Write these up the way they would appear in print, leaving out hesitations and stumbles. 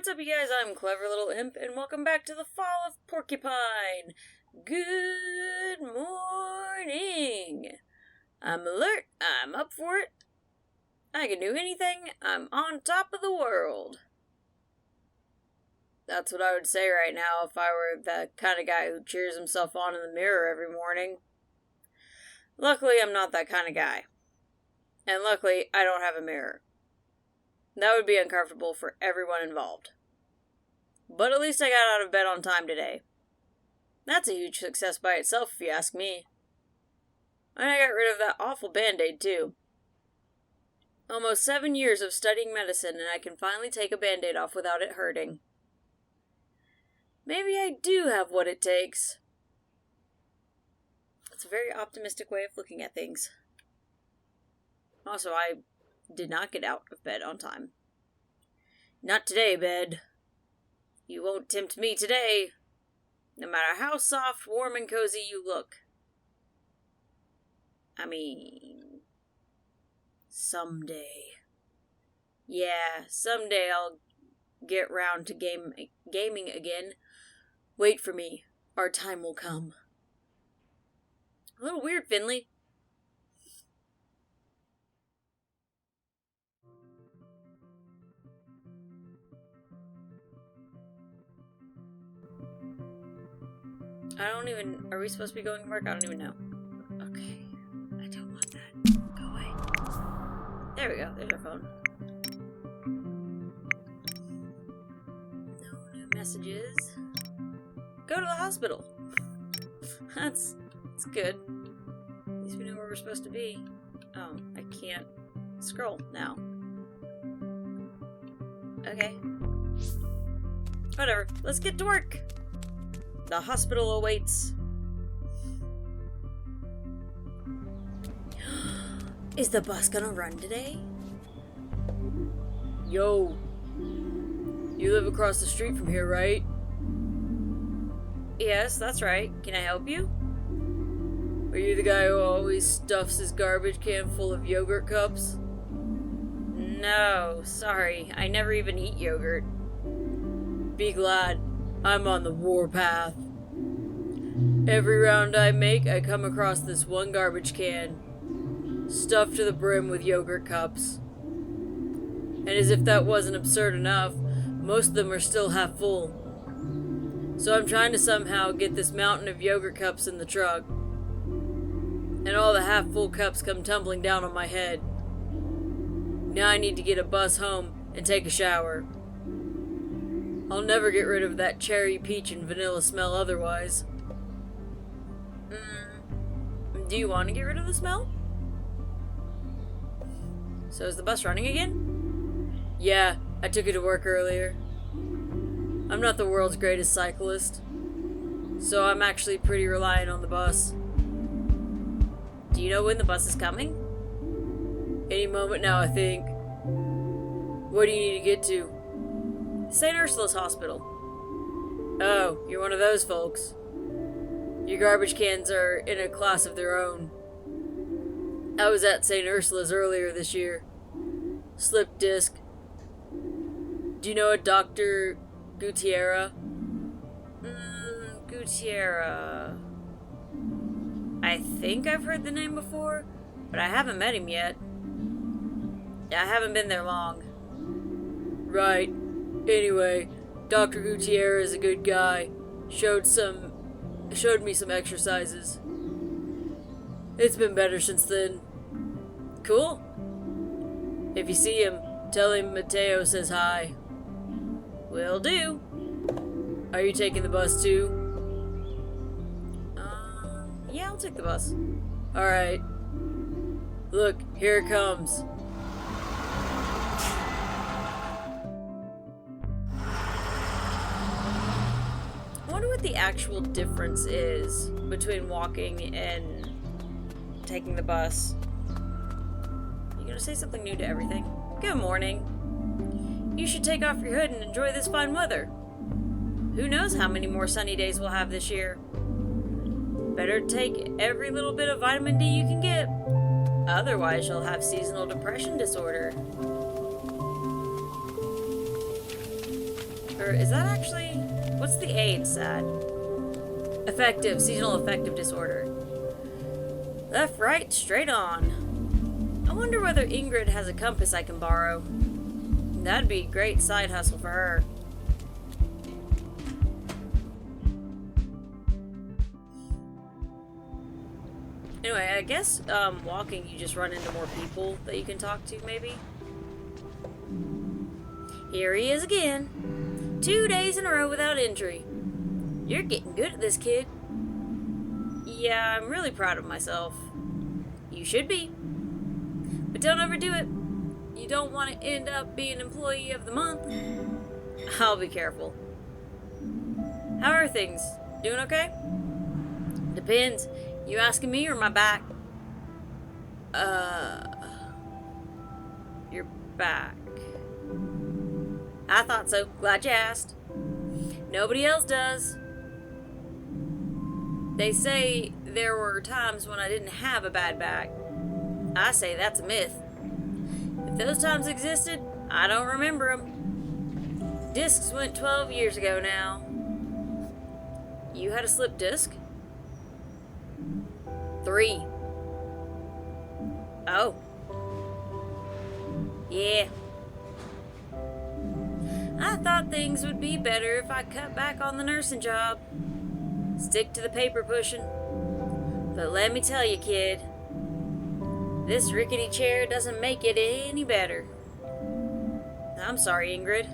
what's up, you guys? I'm Clever Little Imp, and welcome back to the Fall of Porcupine. Good morning. I'm alert. I'm up for it. I can do anything. I'm on top of the world. That's what I would say right now if I were the kind of guy who cheers himself on in the mirror every morning. Luckily, I'm not that kind of guy. And luckily, I don't have a mirror. That would be uncomfortable for everyone involved. But at least I got out of bed on time today. That's a huge success by itself, if you ask me. And I got rid of that awful Band-Aid, too. Almost 7 years of studying medicine, and I can finally take a Band-Aid off without it hurting. Maybe I do have what it takes. It's a very optimistic way of looking at things. Also, I did not get out of bed on time. Not today, bed. You won't tempt me today, no matter how soft, warm, and cozy you look. I mean, someday. Yeah, someday I'll get round to gaming again. Wait for me. Our time will come. A little weird, Finley. Are we supposed to be going to work? I don't even know. Okay. I don't want that. Go away. There we go. There's our phone. No new messages. Go to the hospital. That's good. At least we know where we're supposed to be. Oh, I can't scroll now. Okay. Whatever. Let's get to work. The hospital awaits. Is the bus gonna run today? Yo. You live across the street from here, right? Yes, that's right. Can I help you? Are you the guy who always stuffs his garbage can full of yogurt cups? No, sorry. I never even eat yogurt. Be glad. I'm on the warpath. Every round I make, I come across this one garbage can, stuffed to the brim with yogurt cups. And as if that wasn't absurd enough, most of them are still half full. So I'm trying to somehow get this mountain of yogurt cups in the truck. And all the half-full cups come tumbling down on my head. Now I need to get a bus home and take a shower. I'll never get rid of that cherry, peach, and vanilla smell otherwise. Do you want to get rid of the smell? So is the bus running again? Yeah, I took it to work earlier. I'm not the world's greatest cyclist, so I'm actually pretty reliant on the bus. Do you know when the bus is coming? Any moment now, I think. Where do you need to get to? St. Ursula's Hospital. Oh, you're one of those folks. Your garbage cans are in a class of their own. I was at St. Ursula's earlier this year. Slip disc. Do you know a Dr. Gutierrez? Gutierrez. I think I've heard the name before, but I haven't met him yet. I haven't been there long. Right. Anyway, Dr. Gutierrez is a good guy. Showed me some exercises. It's been better since then. Cool. If you see him, tell him Mateo says hi. Will do. Are you taking the bus too? Yeah, I'll take the bus. Alright. Look, here it comes. I wonder what the actual difference is between walking and taking the bus. You gonna say something new to everything? Good morning. You should take off your hood and enjoy this fine weather. Who knows how many more sunny days we'll have this year? Better take every little bit of vitamin D you can get. Otherwise, you'll have seasonal depression disorder. Or is that actually... What's the AIDS side? Affective, seasonal affective disorder. Left, right, straight on. I wonder whether Ingrid has a compass I can borrow. That'd be a great side hustle for her. Anyway, I guess walking you just run into more people that you can talk to, maybe? Here he is again. 2 days in a row without injury. You're getting good at this, kid. Yeah, I'm really proud of myself. You should be. But don't overdo it. You don't want to end up being Employee of the Month. I'll be careful. How are things? Doing okay? Depends. You asking me or my back? Your back. I thought so. Glad you asked. Nobody else does. They say there were times when I didn't have a bad back. I say that's a myth. If those times existed, I don't remember them. Discs went 12 years ago now. You had a slip disc? 3. Oh. Yeah. I thought things would be better if I cut back on the nursing job. Stick to the paper pushing. But let me tell you, kid, this rickety chair doesn't make it any better. I'm sorry, Ingrid.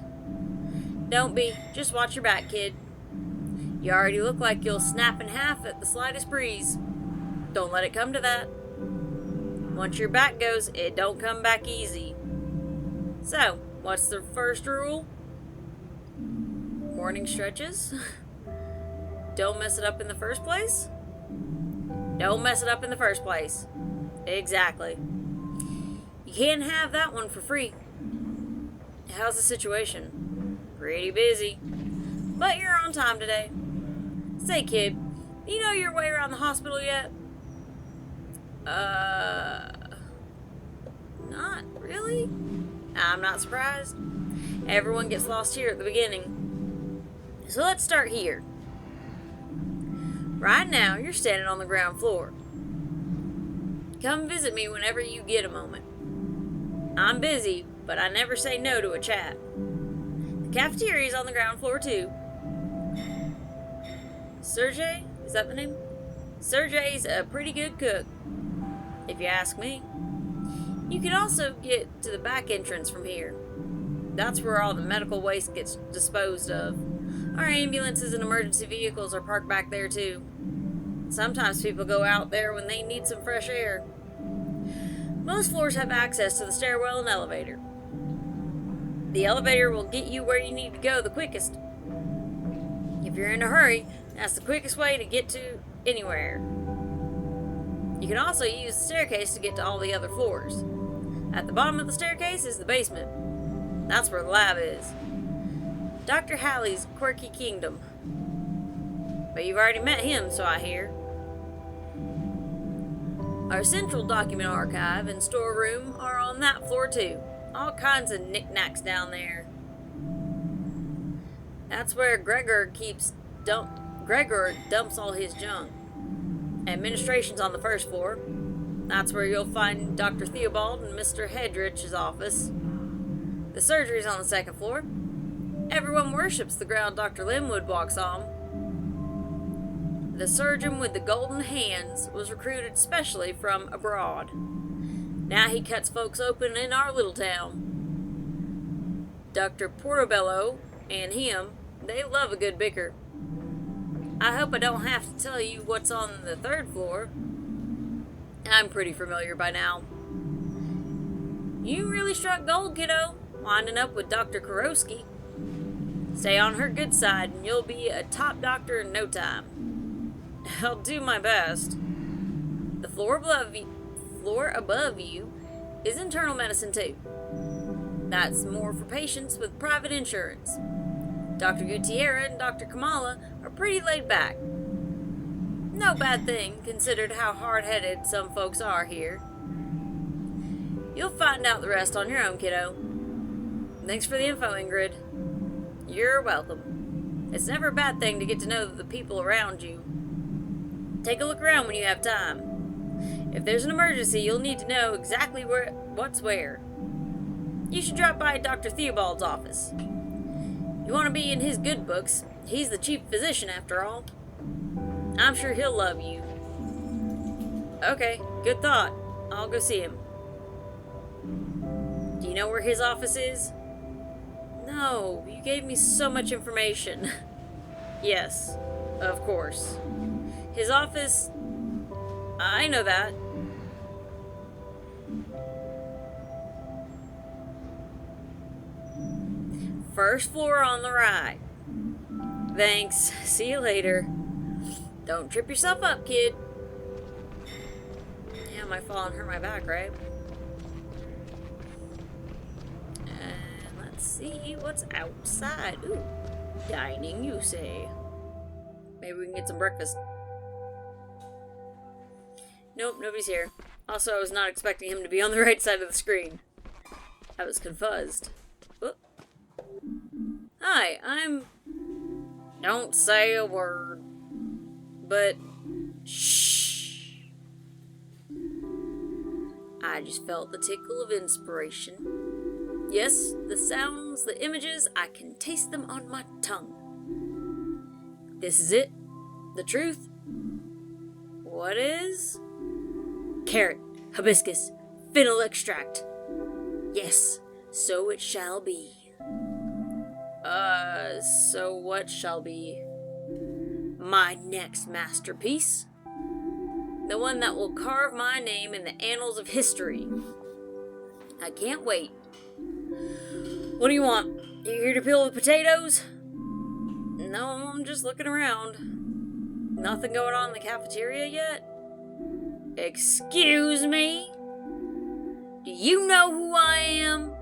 Don't be. Just watch your back, kid. You already look like you'll snap in half at the slightest breeze. Don't let it come to that. Once your back goes, it don't come back easy. So, what's the first rule? Morning stretches? Don't mess it up in the first place? Don't mess it up in the first place. Exactly. You can't have that one for free. How's the situation? Pretty busy. But you're on time today. Say, kid, you know your way around the hospital yet? Not really. I'm not surprised. Everyone gets lost here at the beginning. So let's start here. Right now, you're standing on the ground floor. Come visit me whenever you get a moment. I'm busy, but I never say no to a chat. The cafeteria's on the ground floor, too. Sergey? Is that the name? Sergey's a pretty good cook, if you ask me. You can also get to the back entrance from here. That's where all the medical waste gets disposed of. Our ambulances and emergency vehicles are parked back there too. Sometimes people go out there when they need some fresh air. Most floors have access to the stairwell and elevator. The elevator will get you where you need to go the quickest. If you're in a hurry, that's the quickest way to get to anywhere. You can also use the staircase to get to all the other floors. At the bottom of the staircase is the basement. That's where the lab is. Dr. Halley's quirky kingdom. But you've already met him, so I hear. Our central document archive and storeroom are on that floor too. All kinds of knickknacks down there. That's where Gregor dumps all his junk. Administration's on the first floor. That's where you'll find Dr. Theobald and Mr. Hedrich's office. The surgery's on the second floor. Everyone worships the ground Dr. Linwood walks on. The surgeon with the golden hands was recruited specially from abroad. Now he cuts folks open in our little town. Dr. Portobello and him, they love a good bicker. I hope I don't have to tell you what's on the third floor. I'm pretty familiar by now. You really struck gold, kiddo, winding up with Dr. Kurowski. Stay on her good side and you'll be a top doctor in no time. I'll do my best. The floor above you is internal medicine too. That's more for patients with private insurance. Dr. Gutierrez and Dr. Kamala are pretty laid back. No bad thing, considered how hard-headed some folks are here. You'll find out the rest on your own, kiddo. Thanks for the info, Ingrid. You're welcome. It's never a bad thing to get to know the people around you. Take a look around when you have time. If there's an emergency, you'll need to know exactly what's where. You should drop by Dr. Theobald's office. You want to be in his good books. He's the chief physician, after all. I'm sure he'll love you. Okay, good thought. I'll go see him. Do you know where his office is? No, you gave me so much information. Yes, of course. His office... I know that. First floor on the right. Thanks. See you later. Don't trip yourself up, kid. Yeah, I might fall and hurt my back, right? And let's see what's outside. Ooh, dining, you say. Maybe we can get some breakfast. Nope, nobody's here. Also, I was not expecting him to be on the right side of the screen. I was confused. Oop. Hi, I'm... Don't say a word. But... Shh. I just felt the tickle of inspiration. Yes, the sounds, the images, I can taste them on my tongue. This is it. The truth. What is? Carrot, hibiscus, fennel extract. Yes, so it shall be. So what shall be? My next masterpiece. The one that will carve my name in the annals of history. I can't wait. What do you want? You here to peel the potatoes? No, I'm just looking around. Nothing going on in the cafeteria yet? Excuse me? Do you know who I am?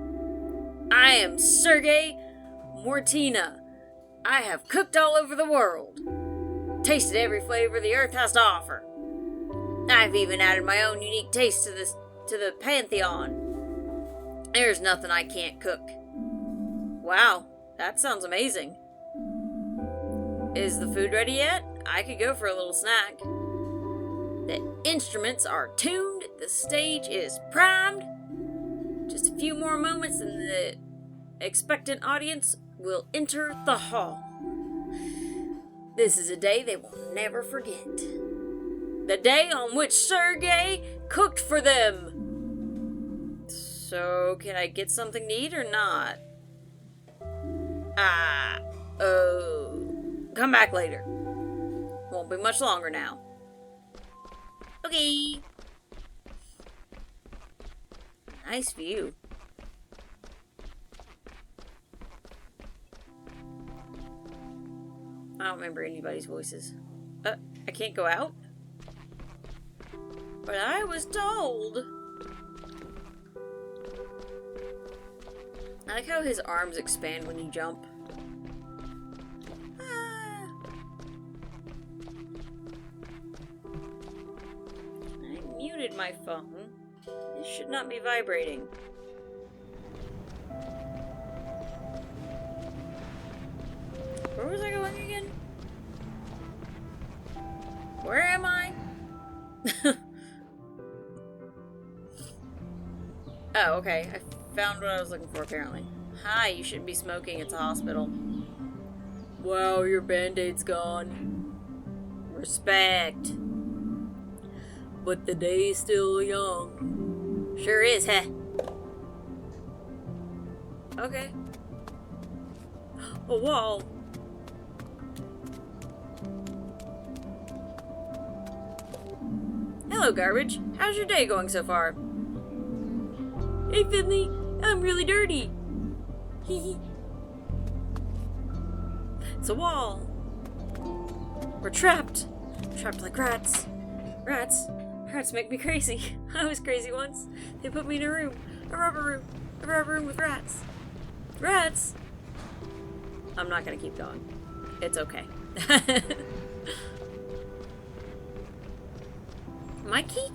I am Sergei Mortina. I have cooked all over the world. Tasted every flavor the earth has to offer. I've even added my own unique taste to the pantheon. There's nothing I can't cook. Wow, that sounds amazing. Is the food ready yet? I could go for a little snack. The instruments are tuned, the stage is primed. Just a few more moments and the expectant audience will enter the hall. This is a day they will never forget. The day on which Sergei cooked for them. So, can I get something to eat or not? Come back later. Won't be much longer now. Okay. Nice view. I don't remember anybody's voices. I can't go out? But I was told. I like how his arms expand when you jump. I muted my phone. It should not be vibrating. Where was I going again? Where am I? Oh, okay. I found what I was looking for, apparently. Hi, you shouldn't be smoking. It's a hospital. Wow, your band-aid's gone. Respect. But the day's still young. Sure is, huh? Okay. A wall. Hello, Garbage. How's your day going so far? Hey, Finley. I'm really dirty. Hee. It's a wall. We're trapped. Trapped like rats. Rats make me crazy. I was crazy once. They put me in a room. A rubber room with rats. Rats! I'm not gonna keep going. It's okay. My key...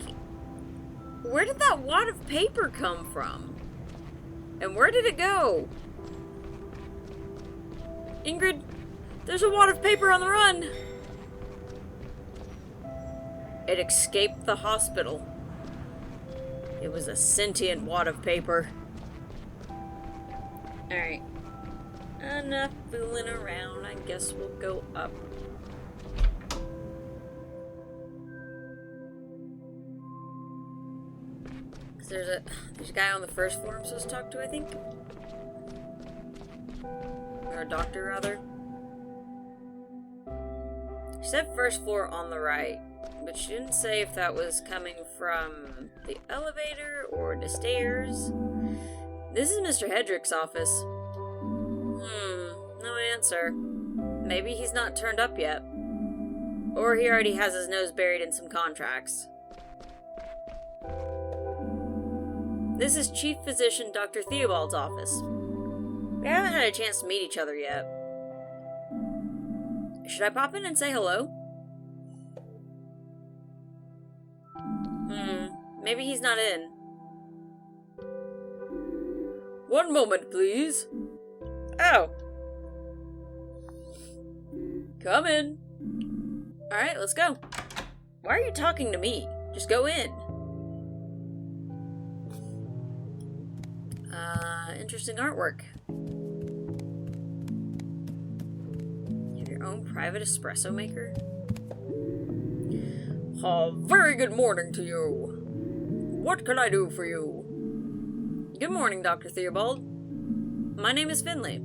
Where did that wad of paper come from? And where did it go? Ingrid, there's a wad of paper on the run! It escaped the hospital. It was a sentient wad of paper. Alright. Enough fooling around. I guess we'll go up. There's a guy on the first floor I'm supposed to talk to, I think. Or a doctor, rather. She said first floor on the right, but she didn't say if that was coming from the elevator or the stairs. This is Mr. Hedrick's office. No answer. Maybe he's not turned up yet. Or he already has his nose buried in some contracts. This is Chief Physician Dr. Theobald's office. We haven't had a chance to meet each other yet. Should I pop in and say hello? Maybe he's not in. One moment, please. Oh. Come in. Alright, let's go. Why are you talking to me? Just go in. Interesting artwork. You have your own private espresso maker? Very good morning to you. What can I do for you? Good morning, Dr. Theobald. My name is Finley.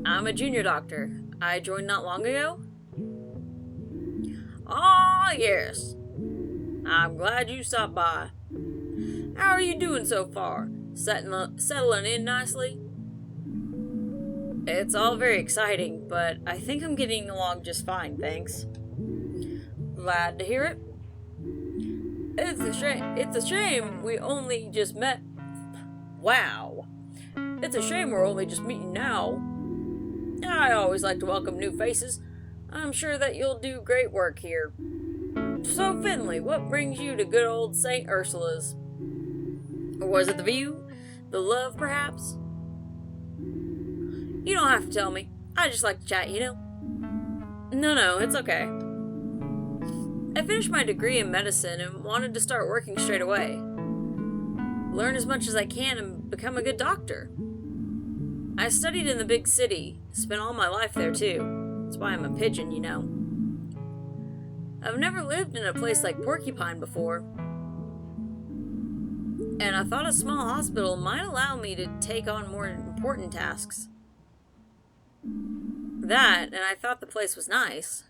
I'm a junior doctor. I joined not long ago. Ah, yes. I'm glad you stopped by. How are you doing so far? Settling in nicely? It's all very exciting, but I think I'm getting along just fine, thanks. Glad to hear it. It's a shame we only just met. Wow. It's a shame we're only just meeting now. I always like to welcome new faces. I'm sure that you'll do great work here. So, Finley, what brings you to good old St. Ursula's? Or was it the view? The love, perhaps? You don't have to tell me. I just like to chat, you know? No, it's okay. I finished my degree in medicine and wanted to start working straight away. Learn as much as I can and become a good doctor. I studied in the big city, spent all my life there too. That's why I'm a pigeon, you know. I've never lived in a place like Porcupine before. And I thought a small hospital might allow me to take on more important tasks. That, and I thought the place was nice.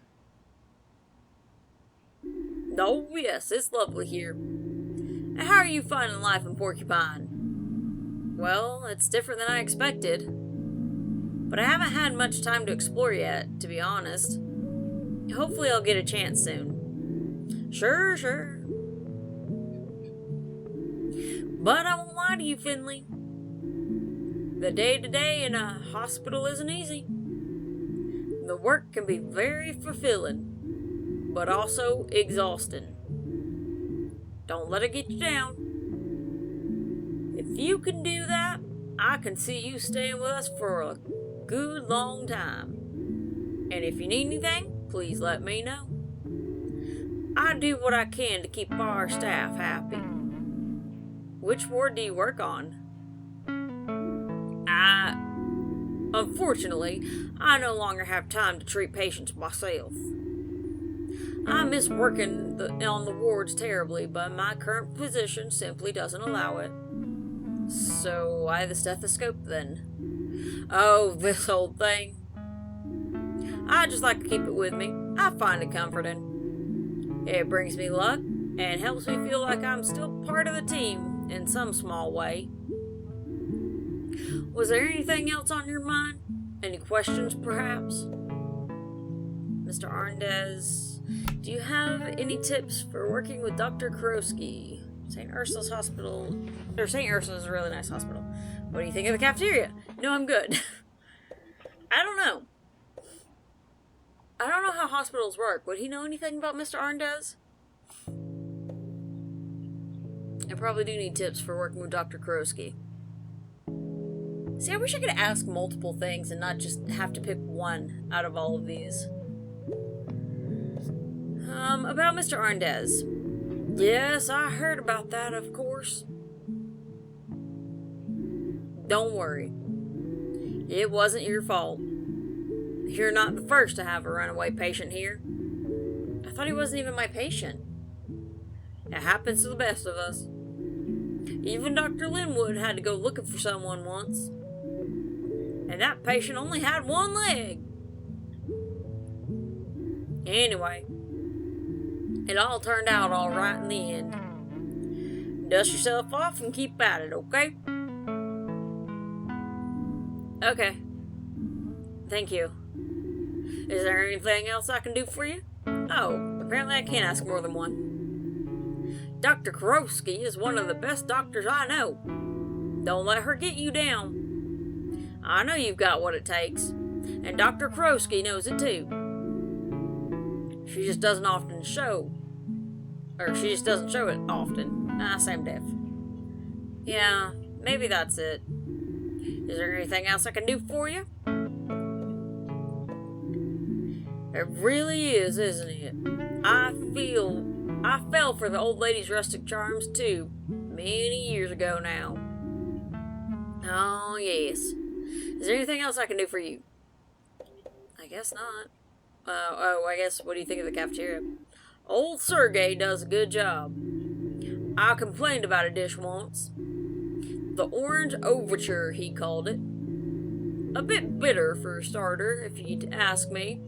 Oh, yes, it's lovely here. And how are you finding life in Porcupine? Well, it's different than I expected. But I haven't had much time to explore yet, to be honest. Hopefully I'll get a chance soon. Sure. But I won't lie to you, Finley. The day-to-day in a hospital isn't easy. The work can be very fulfilling, but also exhausting. Don't let it get you down. If you can do that, I can see you staying with us for a good long time. And if you need anything, please let me know. I do what I can to keep our staff happy. Which ward do you work on? Unfortunately, I no longer have time to treat patients myself. I miss working on the wards terribly, but my current position simply doesn't allow it. So why the stethoscope then? Oh, this old thing. I just like to keep it with me. I find it comforting. It brings me luck and helps me feel like I'm still part of the team in some small way. Was there anything else on your mind? Any questions, perhaps? Mr. Arndez, do you have any tips for working with Dr. Kurowski? St. Ursula's Hospital, or St. Ursula's is a really nice hospital. What do you think of the cafeteria? No, I'm good. I don't know. I don't know how hospitals work. Would he know anything about Mr. Arndez? I probably do need tips for working with Dr. Kurowski. See, I wish I could ask multiple things and not just have to pick one out of all of these. About Mr. Arndez. Yes, I heard about that, of course. Don't worry. It wasn't your fault. You're not the first to have a runaway patient here. I thought he wasn't even my patient. It happens to the best of us. Even Dr. Linwood had to go looking for someone once. And that patient only had one leg. Anyway, it all turned out all right in the end. Dust yourself off and keep at it, okay? Okay. Thank you. Is there anything else I can do for you? Oh, apparently I can't ask more than one. Dr. Kurowski is one of the best doctors I know. Don't let her get you down. I know you've got what it takes, and Dr. Kurowski knows it too. She just doesn't often show. Or she just doesn't show it often. Same diff. Yeah, maybe that's it. Is there anything else I can do for you? It really is, isn't it? I fell for the old lady's rustic charms too, many years ago now. Oh, yes. Is there anything else I can do for you? I guess not. I guess, what do you think of the cafeteria? Old Sergey does a good job. I complained about a dish once. The Orange Overture, he called it. A bit bitter for a starter, if you'd ask me.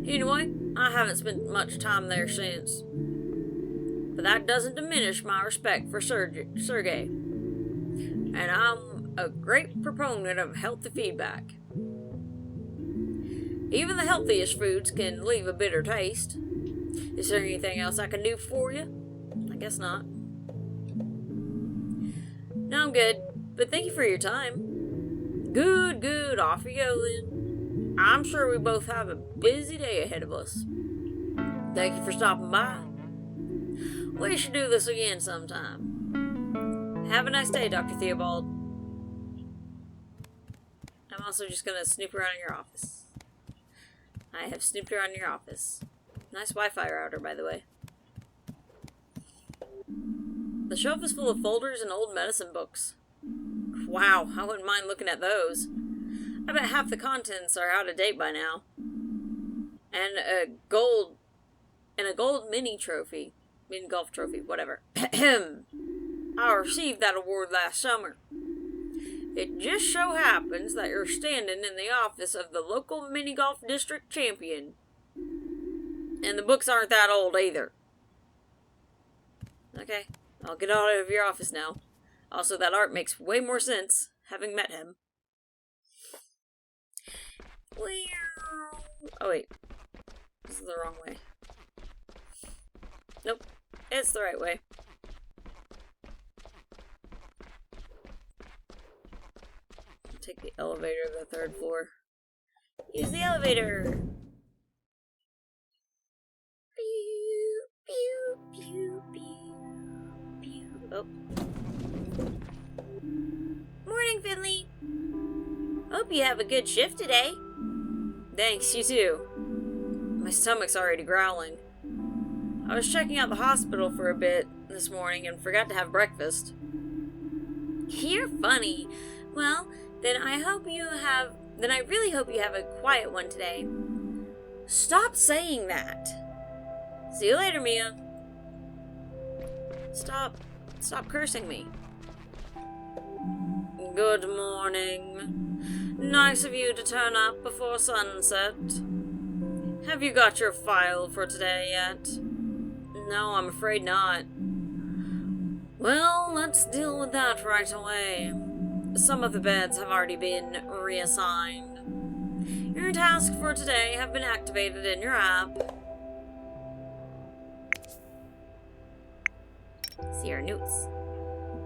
Anyway, I haven't spent much time there since. But that doesn't diminish my respect for Sergey. And I'm a great proponent of healthy feedback. Even the healthiest foods can leave a bitter taste. Is there anything else I can do for you? I guess not. No, I'm good, but thank you for your time. Good, off you go then. I'm sure we both have a busy day ahead of us. Thank you for stopping by. We should do this again sometime. Have a nice day, Dr. Theobald. I'm also just gonna snoop around in your office. I have snooped around your office. Nice Wi-Fi router, by the way. The shelf is full of folders and old medicine books. Wow, I wouldn't mind looking at those. I bet half the contents are out of date by now. And a gold mini golf trophy, whatever. I received that award last summer. It just so happens that you're standing in the office of the local mini golf district champion. And the books aren't that old either. Okay, I'll get out of your office now. Also, that art makes way more sense, having met him. Oh wait, this is the wrong way. Nope, it's the right way. Take the elevator to the 3rd floor. Use the elevator! Pew, pew, pew, pew, pew. Oh. Morning, Finley! Hope you have a good shift today. Thanks, you too. My stomach's already growling. I was checking out the hospital for a bit this morning and forgot to have breakfast. You're funny. Well, then I really hope you have a quiet one today. Stop saying that. See you later, Mia. Stop cursing me. Good morning. Nice of you to turn up before sunset. Have you got your file for today yet? No, I'm afraid not. Well, let's deal with that right away. Some of the beds have already been reassigned. Your tasks for today have been activated in your app. See our notes.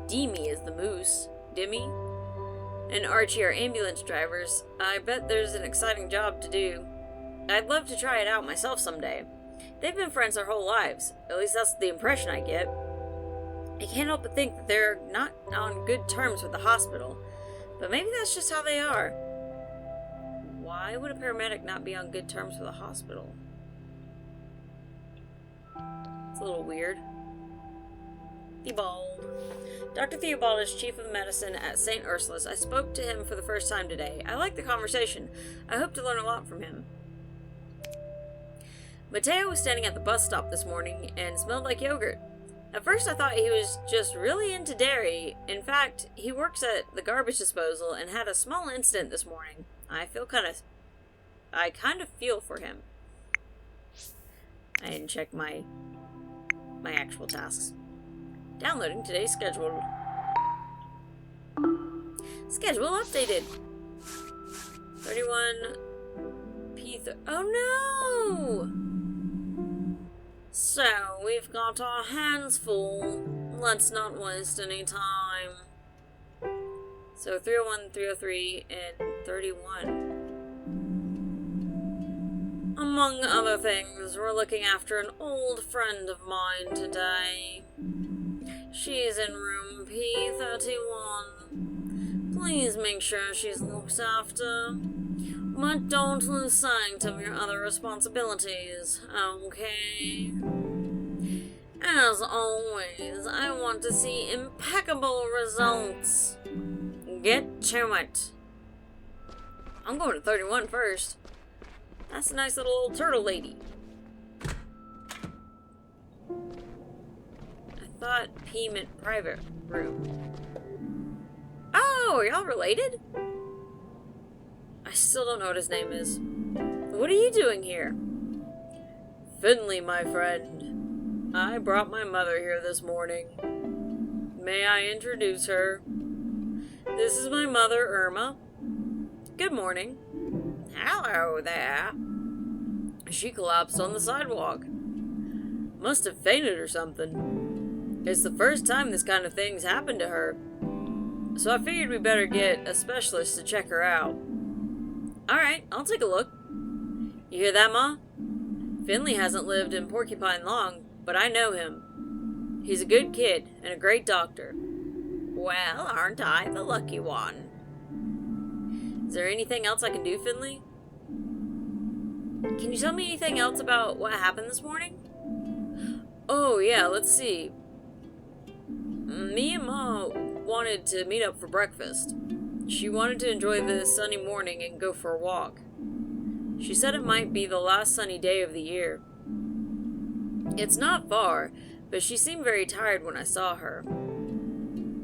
Demi is the moose. Demi? And Archie are ambulance drivers. I bet there's an exciting job to do. I'd love to try it out myself someday. They've been friends their whole lives. At least that's the impression I get. I can't help but think that they're not on good terms with the hospital, but maybe that's just how they are. Why would a paramedic not be on good terms with a hospital? It's a little weird. Theobald. Dr. Theobald is chief of medicine at St. Ursula's. I spoke to him for the first time today. I liked the conversation. I hope to learn a lot from him. Mateo was standing at the bus stop this morning and smelled like yogurt. At first I thought he was just really into dairy. In fact, he works at the garbage disposal and had a small incident this morning. I kind of feel for him. I didn't check my actual tasks. Downloading today's schedule. Schedule updated. 31 Oh no! So, we've got our hands full. Let's not waste any time. So, 301, 303, and 31. Among other things, we're looking after an old friend of mine today. She's in room P31. Please make sure she's looked after. But don't lose sight of your other responsibilities, okay? As always, I want to see impeccable results. Get to it. I'm going to 31 first. That's a nice little old turtle lady. I thought P meant private room. Oh, are y'all related? I still don't know what his name is. What are you doing here? Finley, my friend. I brought my mother here this morning. May I introduce her? This is my mother, Irma. Good morning. Hello there. She collapsed on the sidewalk. Must have fainted or something. It's the first time this kind of thing's happened to her. So I figured we better get a specialist to check her out. Alright, I'll take a look. You hear that, Ma? Finley hasn't lived in Porcupine long, but I know him. He's a good kid and a great doctor. Well, aren't I the lucky one? Is there anything else I can do, Finley? Can you tell me anything else about what happened this morning? Oh, yeah, let's see. Me and Ma wanted to meet up for breakfast. She wanted to enjoy the sunny morning and go for a walk. She said it might be the last sunny day of the year. It's not far, but she seemed very tired when I saw her.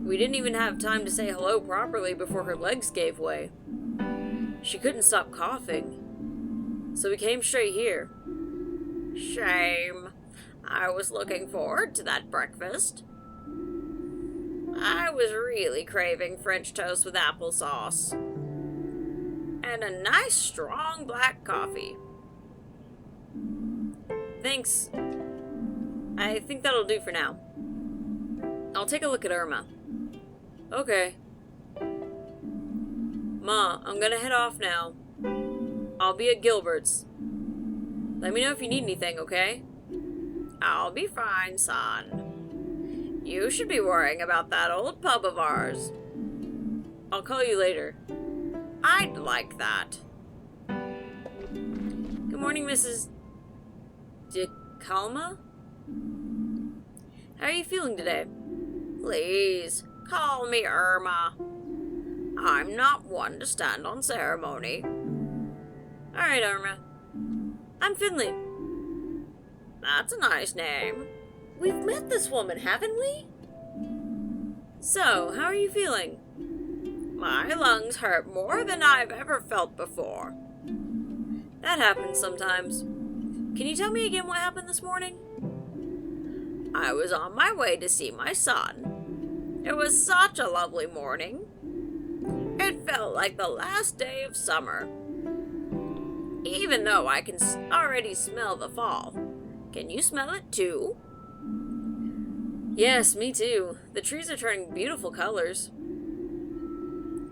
We didn't even have time to say hello properly before her legs gave way. She couldn't stop coughing, so we came straight here. Shame. I was looking forward to that breakfast. I was really craving French toast with applesauce. And a nice strong black coffee. Thanks. I think that'll do for now. I'll take a look at Irma. Okay. Ma, I'm gonna head off now. I'll be at Gilbert's. Let me know if you need anything, okay? I'll be fine, son. You should be worrying about that old pub of ours. I'll call you later. I'd like that. Good morning, Mrs. DeCalma? How are you feeling today? Please, call me Irma. I'm not one to stand on ceremony. Alright, Irma. I'm Finley. That's a nice name. We've met this woman, haven't we? So, how are you feeling? My lungs hurt more than I've ever felt before. That happens sometimes. Can you tell me again what happened this morning? I was on my way to see my son. It was such a lovely morning. It felt like the last day of summer. Even though I can already smell the fall. Can you smell it too? Yes, me too. The trees are turning beautiful colors.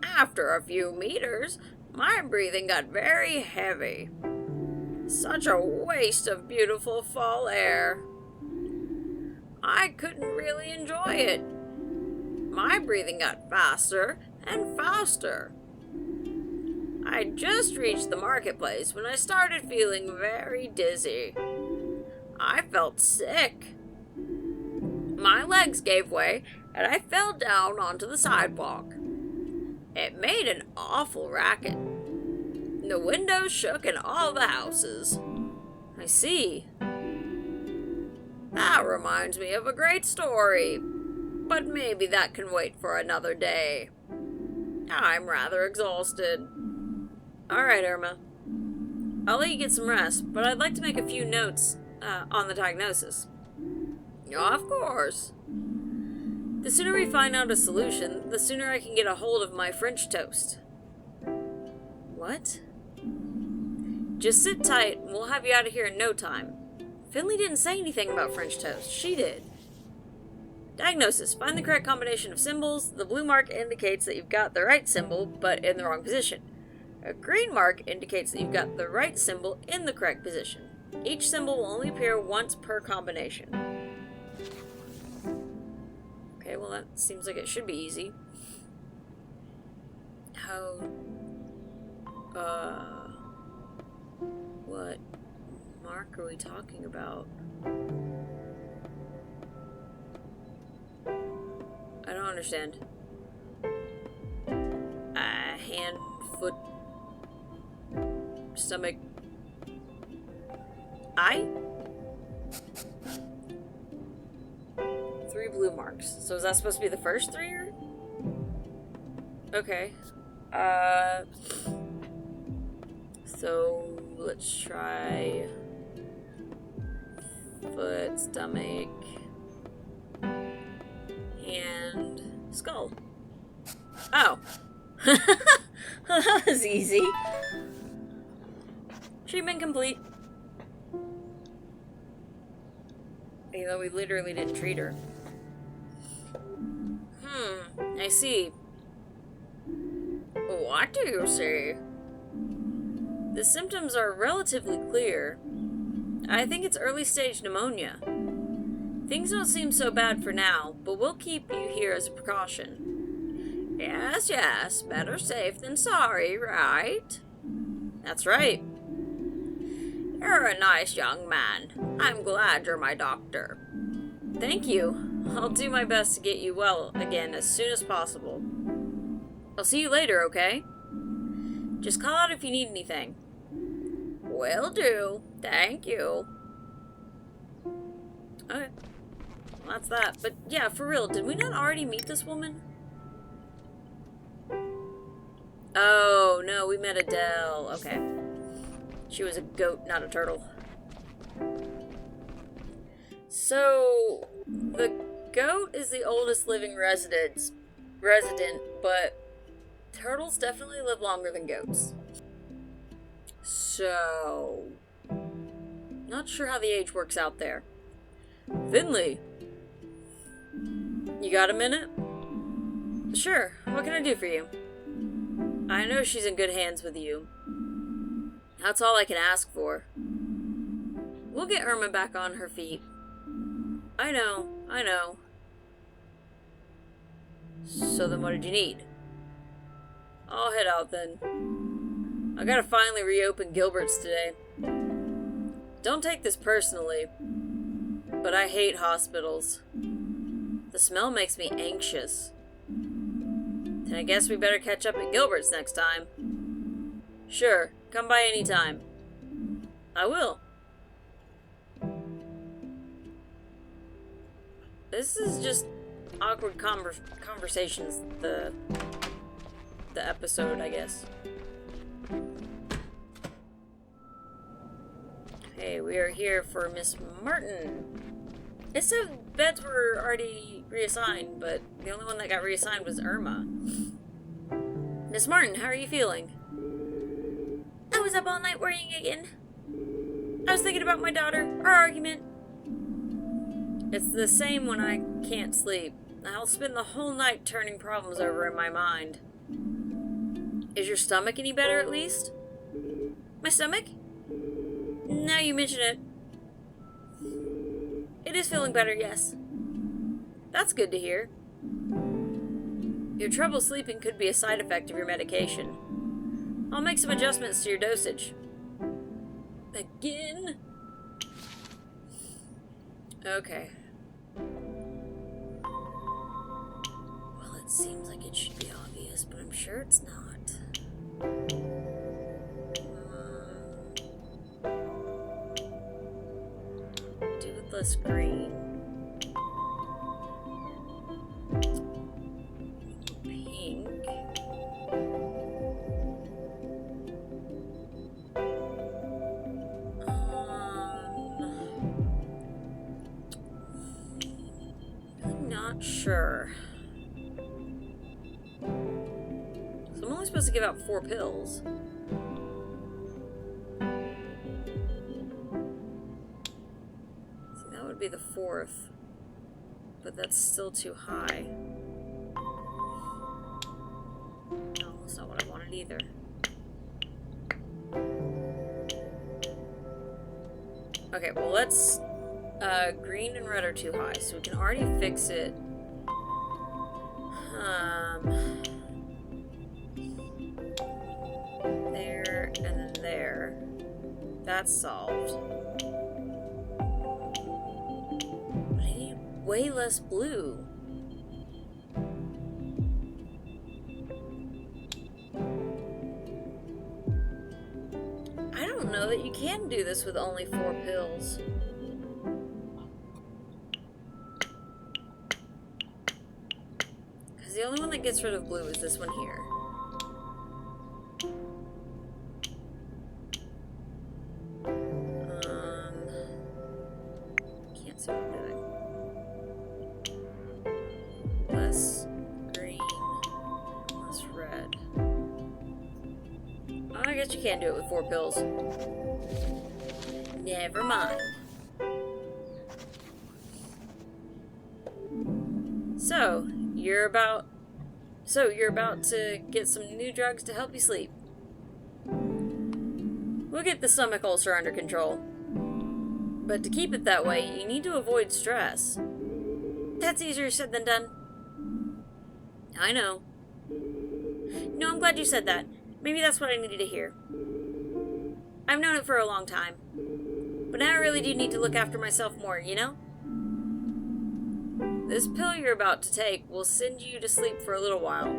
After a few meters, my breathing got very heavy. Such a waste of beautiful fall air. I couldn't really enjoy it. My breathing got faster and faster. I just reached the marketplace when I started feeling very dizzy. I felt sick. My legs gave way and I fell down onto the sidewalk. It made an awful racket. The windows shook in all the houses. I see. That reminds me of a great story, but maybe that can wait for another day. I'm rather exhausted. Alright, Irma. I'll let you get some rest, but I'd like to make a few notes on the diagnosis. Of course. The sooner we find out a solution, the sooner I can get a hold of my French toast. What? Just sit tight, and we'll have you out of here in no time. Finley didn't say anything about French toast. She did. Diagnosis. Find the correct combination of symbols. The blue mark indicates that you've got the right symbol, but in the wrong position. A green mark indicates that you've got the right symbol in the correct position. Each symbol will only appear once per combination. Okay, well that seems like it should be easy. What mark are we talking about? I don't understand. Hand, foot, stomach, eye? 3 blue marks. So is that supposed to be the first 3 or? Okay. So let's try foot, stomach, hand, skull. Oh. That was easy. Treatment complete. Even though we literally didn't treat her. I see. What do you see? The symptoms are relatively clear. I think it's early stage pneumonia. Things don't seem so bad for now, but we'll keep you here as a precaution. Yes, better safe than sorry, right? That's right. You're a nice young man. I'm glad you're my doctor. Thank you. I'll do my best to get you well again as soon as possible. I'll see you later, okay? Just call out if you need anything. Will do. Thank you. Okay. Well, that's that. But yeah, for real, did we not already meet this woman? Oh, no, we met Adele. Okay. She was a goat, not a turtle. So, the goat is the oldest living resident, but turtles definitely live longer than goats. So, not sure how the age works out there. Finley, you got a minute? Sure, what can I do for you? I know she's in good hands with you. That's all I can ask for. We'll get Irma back on her feet. I know. So then what did you need? I'll head out then. I gotta finally reopen Gilbert's today. Don't take this personally, but I hate hospitals. The smell makes me anxious. Then I guess we better catch up at Gilbert's next time. Sure, come by anytime. I will. This is just awkward conversations, the episode, I guess. Okay, we are here for Miss Martin. It said beds were already reassigned, but the only one that got reassigned was Irma. Miss Martin, how are you feeling? I was up all night worrying again. I was thinking about my daughter, our argument. It's the same when I can't sleep. I'll spend the whole night turning problems over in my mind. Is your stomach any better at least? My stomach? Now you mention it. It is feeling better, yes. That's good to hear. Your trouble sleeping could be a side effect of your medication. I'll make some adjustments to your dosage. Again? Okay. Well, it seems like it should be obvious, but I'm sure it's not. Do with less green. Pink. I'm not sure. So I'm only supposed to give out 4 pills. See, that would be the 4th. But that's still too high. No, that's not what I wanted either. Okay, well let's... green and red are too high, so we can already fix it. There, and then there. That's solved. But I need way less blue. I don't know that you can do this with only 4 pills. Because the only one that gets rid of blue is this one here. Can't see what I'm doing. Less green, less red. Oh, I guess you can do it with 4 pills. Never mind. So, you're about to get some new drugs to help you sleep. We'll get the stomach ulcer under control. But to keep it that way, you need to avoid stress. That's easier said than done. I know. No, I'm glad you said that. Maybe that's what I needed to hear. I've known it for a long time. But now I really do need to look after myself more, you know? This pill you're about to take will send you to sleep for a little while.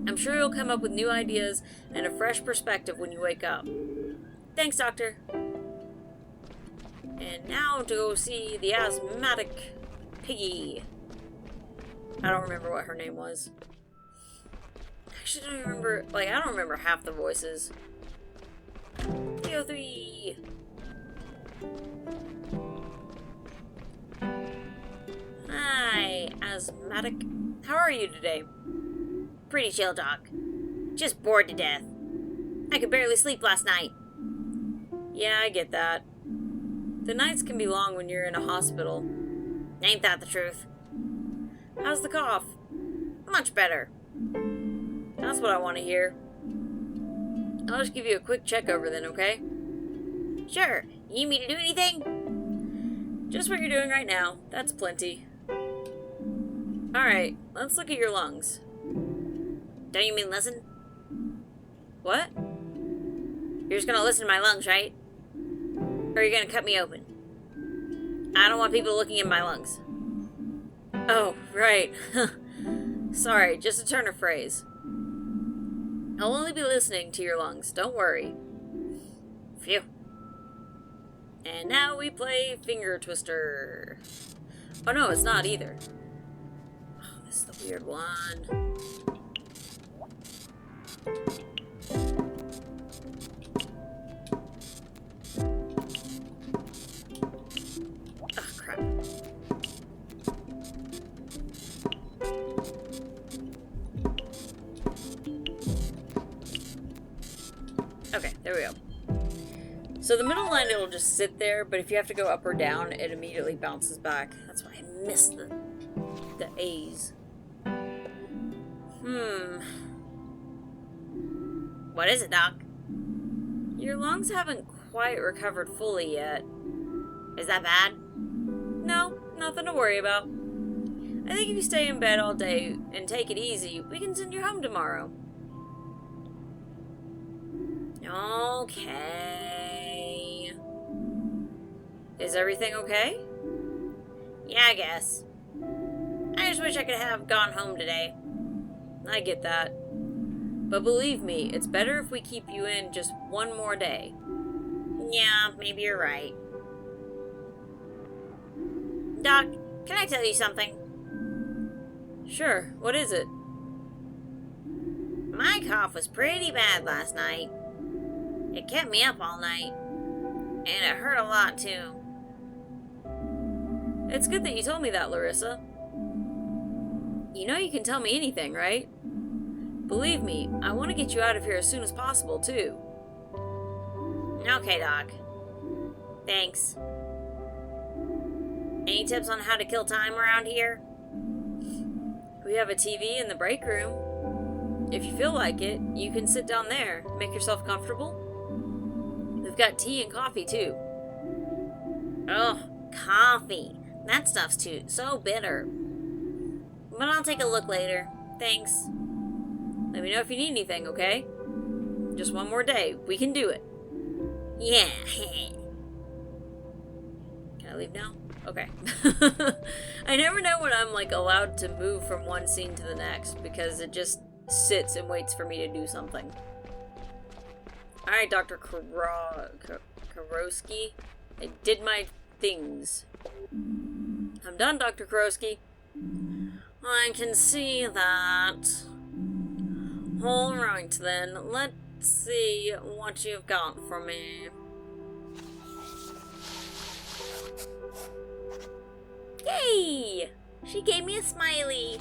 I'm sure you'll come up with new ideas and a fresh perspective when you wake up. Thanks, Doctor. And now to go see the asthmatic piggy. I don't remember what her name was. Actually, I don't remember, I don't remember half the voices. 303! Hi, asthmatic. How are you today? Pretty chill, Doc. Just bored to death. I could barely sleep last night. Yeah, I get that. The nights can be long when you're in a hospital. Ain't that the truth? How's the cough? Much better. That's what I want to hear. I'll just give you a quick check over then, okay? Sure. You need me to do anything? Just what you're doing right now. That's plenty. Alright, let's look at your lungs. Don't you mean listen? What? You're just gonna listen to my lungs, right? Or are you gonna cut me open? I don't want people looking in my lungs. Oh, right. Sorry, just a turn of phrase. I'll only be listening to your lungs, don't worry. Phew. And now we play Finger Twister. Oh no, it's not either. Oh, this is the weird one. Oh, crap. Okay, there we go. So the middle line, it'll just sit there, but if you have to go up or down, it immediately bounces back. That's why I missed the A's. What is it, Doc? Your lungs haven't quite recovered fully yet. Is that bad? No, nothing to worry about. I think if you stay in bed all day and take it easy, we can send you home tomorrow. Okay. Is everything okay? Yeah, I guess. I just wish I could have gone home today. I get that. But believe me, it's better if we keep you in just one more day. Yeah, maybe you're right. Doc, can I tell you something? Sure, what is it? My cough was pretty bad last night. It kept me up all night. And it hurt a lot, too. It's good that you told me that, Larissa. You know you can tell me anything, right? Believe me, I want to get you out of here as soon as possible, too. Okay, Doc. Thanks. Any tips on how to kill time around here? We have a TV in the break room. If you feel like it, you can sit down there. Make yourself comfortable. We've got tea and coffee, too. Ugh, coffee. That stuff's so bitter. But I'll take a look later. Thanks. Let me know if you need anything, okay? Just one more day. We can do it. Yeah. Can I leave now? Okay. I never know when I'm, allowed to move from one scene to the next, because it just sits and waits for me to do something. Alright, Dr. Kurowski. I did my things. I'm done, Dr. Kurowski. I can see that. Alright then, let's see what you've got for me. Yay! She gave me a smiley.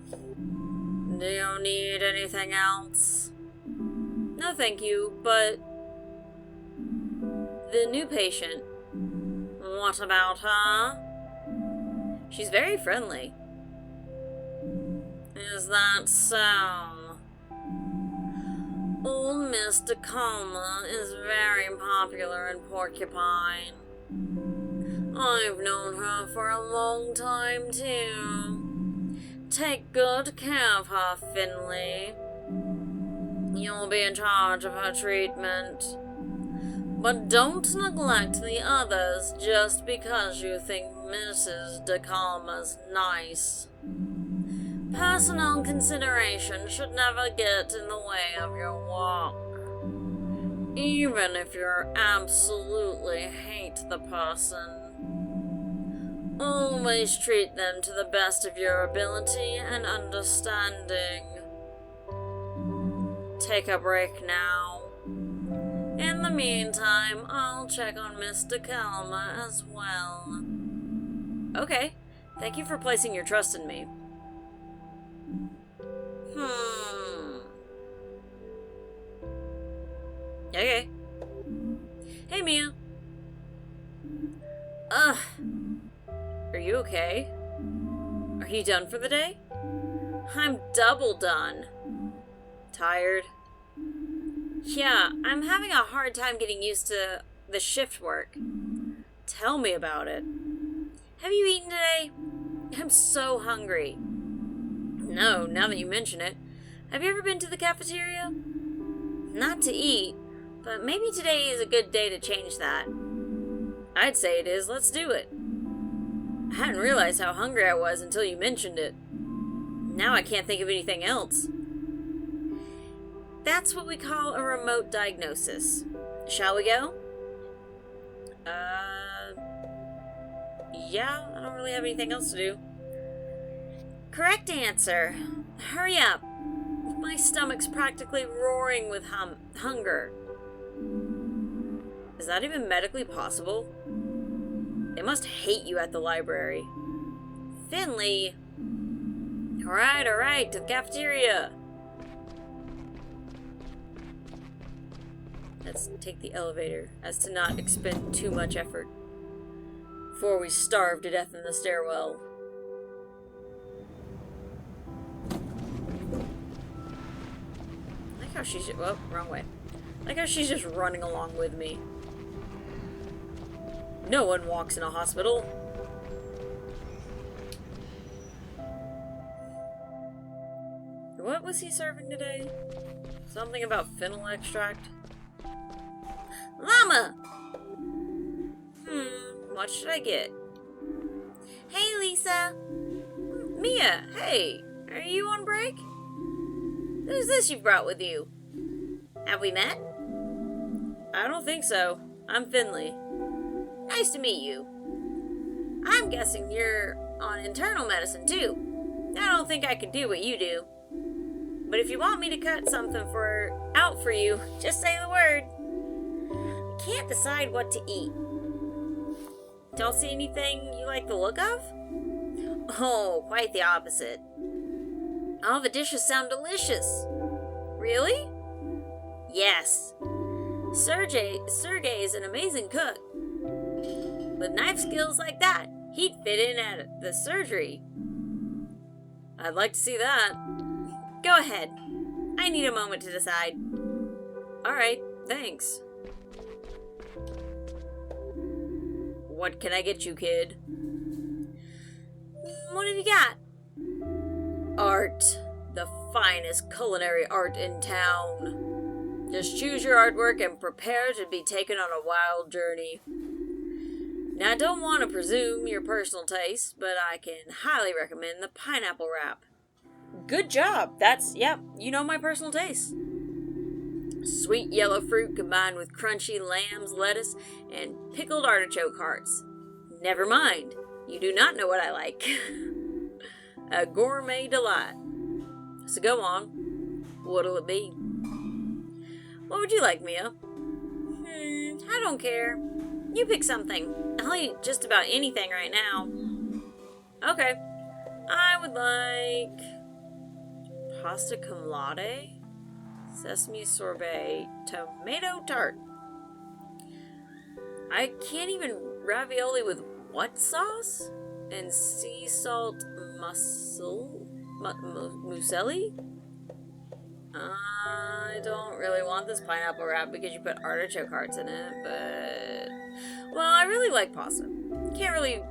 Do you need anything else? No, thank you, but the new patient. What about her? She's very friendly. Is that so? Old Mr. Calma is very popular in Porcupine. I've known her for a long time, too. Take good care of her, Finley. You'll be in charge of her treatment. But don't neglect the others just because you think Mrs. DeCalma's nice. Personal consideration should never get in the way of your work. Even if you absolutely hate the person. Always treat them to the best of your ability and understanding. Take a break now. In the meantime, I'll check on Mr. Calma as well. Okay. Thank you for placing your trust in me. Okay. Hey, Mia. Ugh. Are you okay? Are you done for the day? I'm double done. Tired? Yeah, I'm having a hard time getting used to the shift work. Tell me about it. Have you eaten today? I'm so hungry. No, now that you mention it. Have you ever been to the cafeteria? Not to eat, but maybe today is a good day to change that. I'd say it is. Let's do it. I hadn't realized how hungry I was until you mentioned it. Now I can't think of anything else. That's what we call a remote diagnosis. Shall we go? Yeah, I don't really have anything else to do. Correct answer. Hurry up. My stomach's practically roaring with hunger. Is that even medically possible? They must hate you at the library. Finley. Alright, to the cafeteria. Let's take the elevator, as to not expend too much effort before we starve to death in the stairwell. I like how she's wrong way. I like how she's just running along with me. No one walks in a hospital. What was he serving today? Something about fennel extract? Llama! What should I get? Hey, Lisa. Mia, hey! Are you on break? Who's this you've brought with you? Have we met? I don't think so. I'm Finley. Nice to meet you. I'm guessing you're on internal medicine, too. I don't think I can do what you do. But if you want me to cut something out for you, just say the word. I can't decide what to eat. Don't see anything you like the look of? Oh, quite the opposite. All the dishes sound delicious. Really? Yes. Sergey is an amazing cook. With knife skills like that, he'd fit in at the surgery. I'd like to see that. Go ahead. I need a moment to decide. Alright, thanks. What can I get you, kid? What have you got? Art. The finest culinary art in town. Just choose your artwork and prepare to be taken on a wild journey. Now, I don't want to presume your personal taste, but I can highly recommend the pineapple wrap. Good job. You know my personal taste. Sweet yellow fruit combined with crunchy lamb's lettuce and pickled artichoke hearts. Never mind, you do not know what I like. A gourmet delight. So go on. What'll it be? What would you like, Mia? I don't care. You pick something. I'll eat just about anything right now. Okay. I would like pasta con latte, sesame sorbet, tomato tart. I can't even ravioli with what sauce? And sea salt muselli? I don't really want this pineapple wrap because you put artichoke hearts in it, but well, I really like pasta. Can't really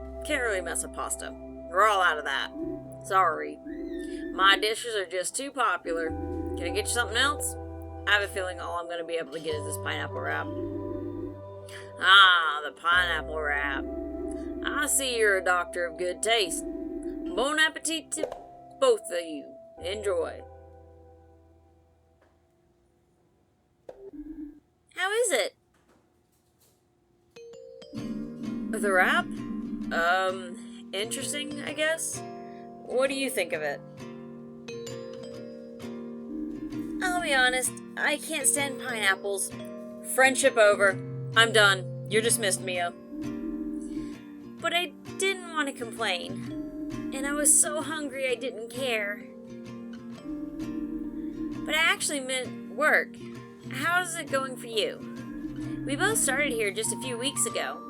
mess with pasta. We're all out of that. Sorry. My dishes are just too popular. Can I get you something else? I have a feeling all I'm going to be able to get is this pineapple wrap. Ah, the pineapple wrap. I see you're a doctor of good taste. Bon appetit to both of you. Enjoy. How is it? The wrap? Interesting, I guess. What do you think of it? I'll be honest, I can't stand pineapples. Friendship over. I'm done. You're dismissed, Mia. But I didn't want to complain. And I was so hungry I didn't care. But I actually meant work. How's it going for you? We both started here just a few weeks ago.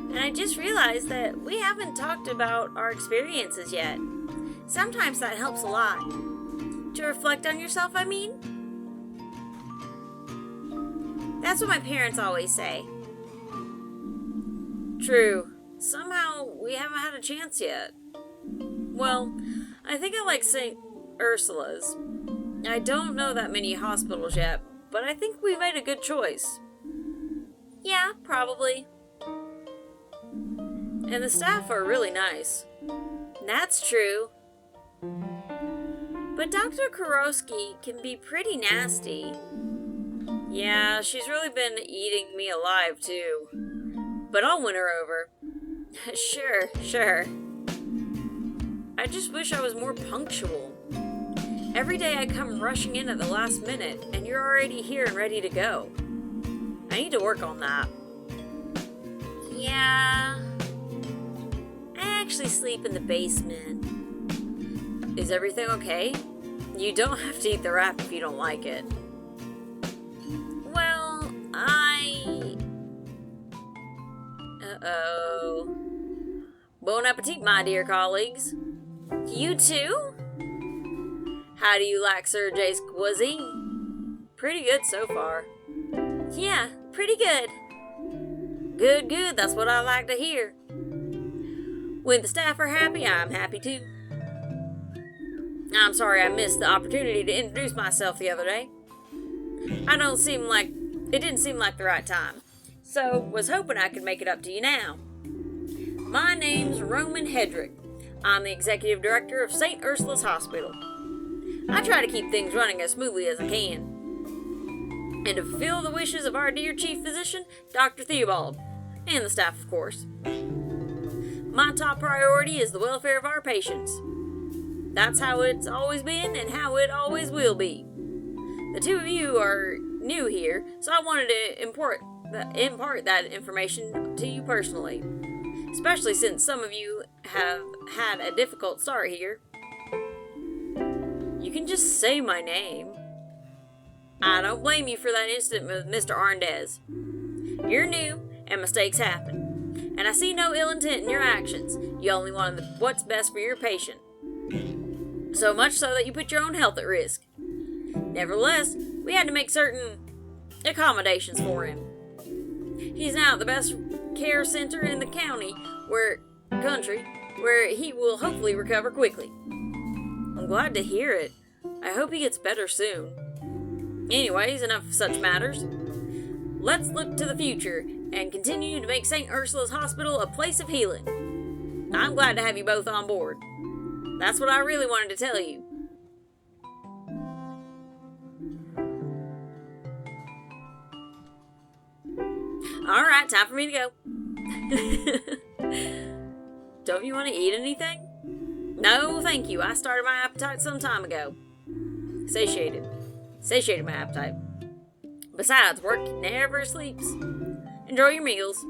And I just realized that we haven't talked about our experiences yet. Sometimes that helps a lot. To reflect on yourself, I mean. That's what my parents always say. True. Somehow we haven't had a chance yet. Well, I think I like St. Ursula's. I don't know that many hospitals yet, but I think we made a good choice. Yeah, probably. And the staff are really nice. That's true. But Dr. Kurowski can be pretty nasty. Yeah, she's really been eating me alive, too. But I'll win her over. Sure. I just wish I was more punctual. Every day I come rushing in at the last minute, and you're already here and ready to go. I need to work on that. Yeah. I actually sleep in the basement. Is everything okay? You don't have to eat the wrap if you don't like it. Well, Uh-oh. Bon appetit, my dear colleagues. You too? How do you like Sergey's cuisine? Pretty good so far. Yeah, pretty good. Good, that's what I like to hear. When the staff are happy, I'm happy too. I'm sorry I missed the opportunity to introduce myself the other day. It didn't seem like the right time, so was hoping I could make it up to you now. My name's Roman Hedrick. I'm the executive director of St. Ursula's Hospital. I try to keep things running as smoothly as I can, and to fulfill the wishes of our dear chief physician, Dr. Theobald, and the staff, of course. My top priority is the welfare of our patients. That's how it's always been and how it always will be. The two of you are new here, so I wanted to impart that information to you personally, especially since some of you have had a difficult start here. You can just say my name. I don't blame you for that incident with Mr. Arndez. You're new, and mistakes happen. And I see no ill intent in your actions. You only wanted what's best for your patient. So much so that you put your own health at risk. Nevertheless, we had to make certain accommodations for him. He's now at the best care center in the country, where he will hopefully recover quickly. I'm glad to hear it. I hope he gets better soon. Anyways, enough of such matters. Let's look to the future and continue to make St. Ursula's Hospital a place of healing. I'm glad to have you both on board. That's what I really wanted to tell you. Alright, time for me to go. Don't you want to eat anything? No, thank you. I started my appetite some time ago. Satiated my appetite. Besides, work never sleeps. Enjoy your meals.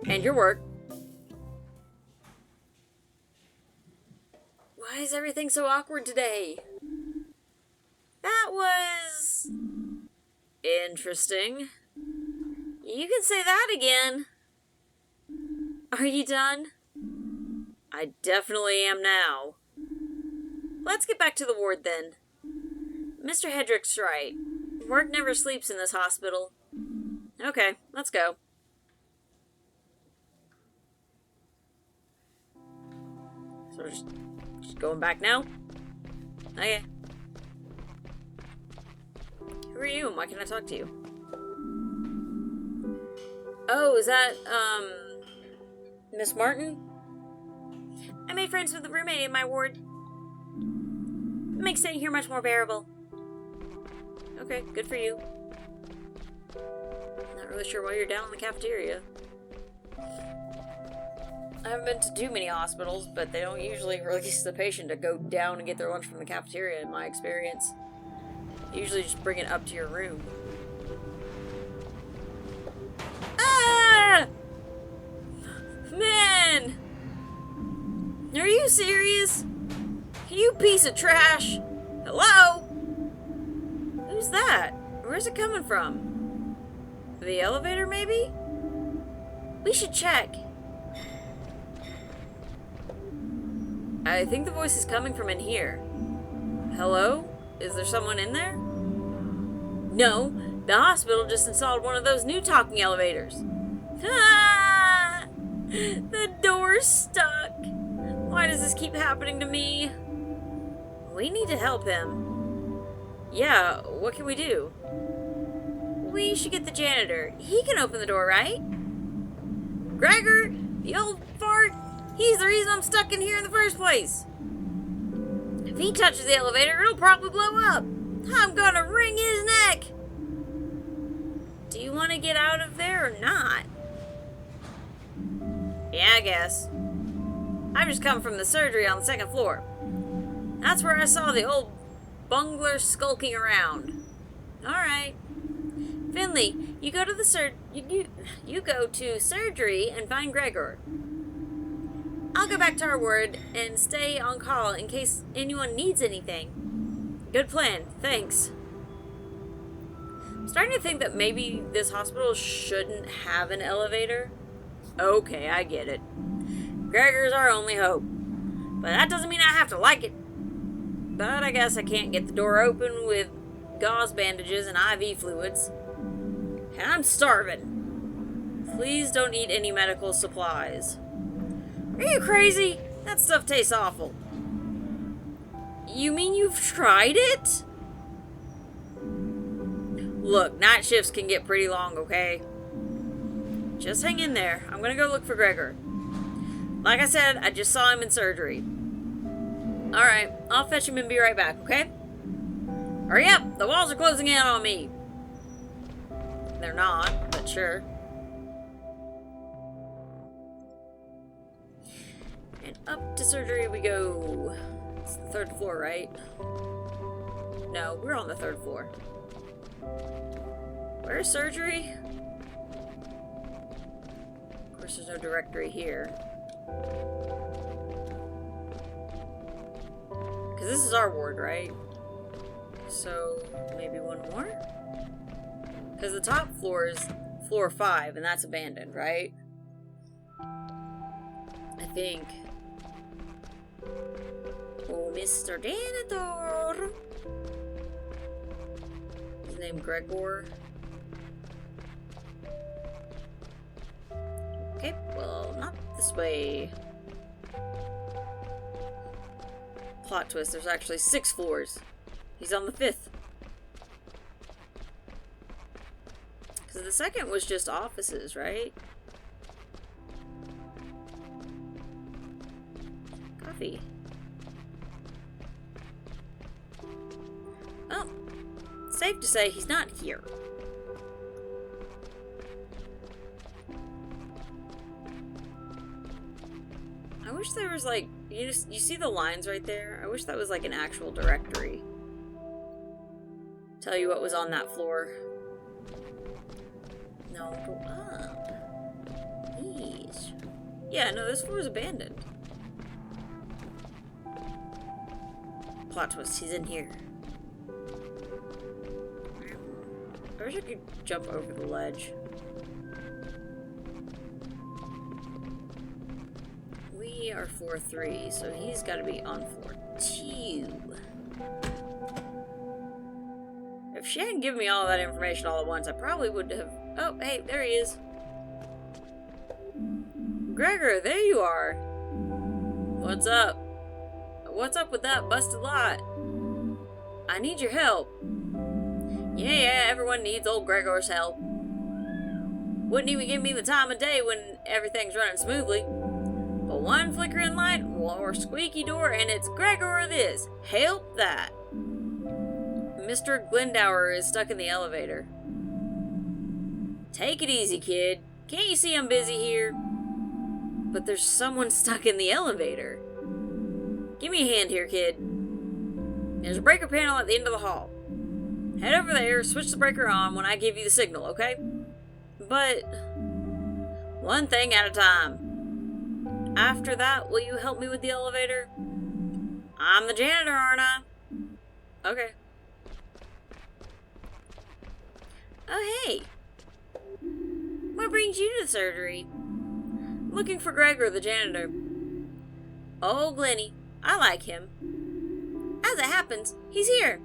And your work. Why is everything so awkward today? That was... interesting. You can say that again. Are you done? I definitely am now. Let's get back to the ward then. Mr. Hedrick's right. Work never sleeps in this hospital. Okay, let's go. So we're just going back now? Okay. Who are you and why can I talk to you? Oh, is that, Miss Martin? I made friends with the roommate in my ward. It makes staying here much more bearable. Okay, good for you. Not really sure why you're down in the cafeteria. I haven't been to too many hospitals, but they don't usually release the patient to go down and get their lunch from the cafeteria, in my experience. They usually just bring it up to your room. Ah! Man! Are you serious? You piece of trash! Hello? Who's that? Where's it coming from? The elevator, maybe? We should check. I think the voice is coming from in here. Hello? Is there someone in there? No, the hospital just installed one of those new talking elevators. Ah! The door's stuck. Why does this keep happening to me? We need to help him. Yeah, what can we do? We should get the janitor. He can open the door, right? Gregor, the old fart, he's the reason I'm stuck in here in the first place. If he touches the elevator, it'll probably blow up. I'm gonna wring his neck. Do you want to get out of there or not? Yeah, I guess. I've just come from the surgery on the second floor. That's where I saw the old bungler skulking around. Alright. Finley, you go to the you go to surgery and find Gregor. I'll go back to our ward and stay on call in case anyone needs anything. Good plan, thanks. I'm starting to think that maybe this hospital shouldn't have an elevator. Okay, I get it. Gregor's our only hope. But that doesn't mean I have to like it. But I guess I can't get the door open with gauze bandages and IV fluids. And I'm starving. Please don't eat any medical supplies. Are you crazy? That stuff tastes awful. You mean you've tried it? Look, night shifts can get pretty long, okay? Just hang in there. I'm gonna go look for Gregor. Like I said, I just saw him in surgery. Alright, I'll fetch him and be right back, okay? Hurry up! The walls are closing in on me! They're not, but sure. And up to surgery we go. It's the 3rd floor, right? No, we're on the 3rd floor. Where's surgery? Of course, there's no directory here. Because this is our ward, right? So, maybe one more? Because the top floor is floor 5, and that's abandoned, right? I think. Oh, Mr. Janitor! His name Gregor. Okay, well, not this way. Plot twist, there's actually 6 floors. He's on the 5th. Because the 2nd was just offices, right? Coffee. Well, safe to say he's not here. I wish there was like, you see the lines right there? I wish that was like an actual directory. Tell you what was on that floor. No, go up. Jeez. Yeah, no, this floor is abandoned. Plot twist, he's in here. I wish I could jump over the ledge. We are floor 3, so he's got to be on floor 2. If she hadn't given me all that information all at once, I probably would have... Oh, hey, there he is. Gregor, there you are. What's up? What's up with that busted lot? I need your help. Yeah, everyone needs old Gregor's help. Wouldn't even give me the time of day when everything's running smoothly. But one flickering light or squeaky door and it's Gregor or this. Help that. Mr. Glendower is stuck in the elevator. Take it easy, kid. Can't you see I'm busy here? But there's someone stuck in the elevator. Give me a hand here, kid. There's a breaker panel at the end of the hall. Head over there, switch the breaker on when I give you the signal, okay? But one thing at a time. After that, will you help me with the elevator? I'm the janitor, aren't I? Okay. Oh, hey. What brings you to the surgery? Looking for Gregor, the janitor. Oh, Glenny. I like him. As it happens, he's here.